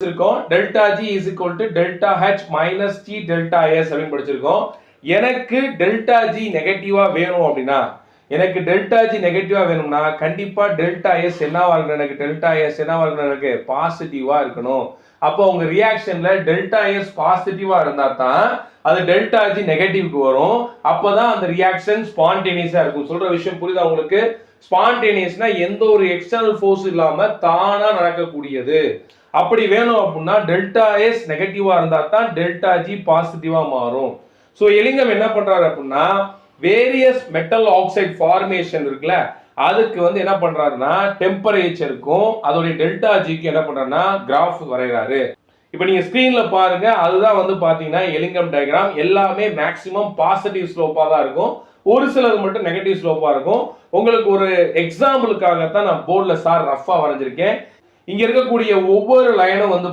படிச்சிருக்கோம் delta G is equal to delta H minus T delta S அப்படின்னு படிச்சிருக்கோம். எனக்கு டெல்டா ஜி நெகட்டிவா வேணும் அப்படின்னா, எனக்கு டெல்டா ஜி நெகட்டிவா வேணும்னா கண்டிப்பா டெல்டா எஸ் என்னவா இருக்கணும், எனக்கு டெல்டா எஸ் என்னவா இருக்கணும், எனக்கு பாசிட்டிவா இருக்கணும். அப்போ உங்க ரியாக்ஷன்ல டெல்டா எஸ் பாசிட்டிவா இருந்தா தான் அது டெல்டா ஜி நெகட்டிவ்க்கு வரும். அப்பதான் அந்த ரியாக்ஷன் ஸ்பான்டேனியஸா இருக்கும். சொல்ற விஷயம் புரியுதா உங்களுக்கு? ஸ்பான்டேனியஸ்னா எந்த ஒரு எக்ஸ்டர்னல் ஃபோர்ஸ் இல்லாம தானா நடக்கக்கூடியது. அப்படி வேணும் அப்படின்னா டெல்டா எஸ் நெகட்டிவா இருந்தா தான் டெல்டா ஜி பாசிட்டிவா மாறும். ஸோ எலிங்கம் என்ன பண்றாரு அப்படின்னா வேரியஸ் மெட்டல் ஆக்சைடு ஃபார்மேஷன் இருக்குல்ல, அதுக்கு வந்து என்ன பண்றாருன்னா டெம்பரேச்சருக்கும் அதோடைய டெல்டா ஜிக்கு என்ன பண்றாருன்னா கிராஃப் வரைகிறாரு. இப்போ நீங்க ஸ்கிரீன்ல பாருங்க, அதுதான் வந்து பாத்தீங்கன்னா எலிங்கம் டயக்ராம். எல்லாமே மேக்ஸிமம் பாசிட்டிவ் ஸ்லோப்பா தான் இருக்கும், ஒரு சிலது மட்டும் நெகட்டிவ் ஸ்லோப்பா இருக்கும். உங்களுக்கு ஒரு எக்ஸாம்பிளுக்காக தான் நான் போர்டில் சார் ரஃபா வரைஞ்சிருக்கேன். இங்க இருக்கக்கூடிய ஒவ்வொரு லைனும் வந்து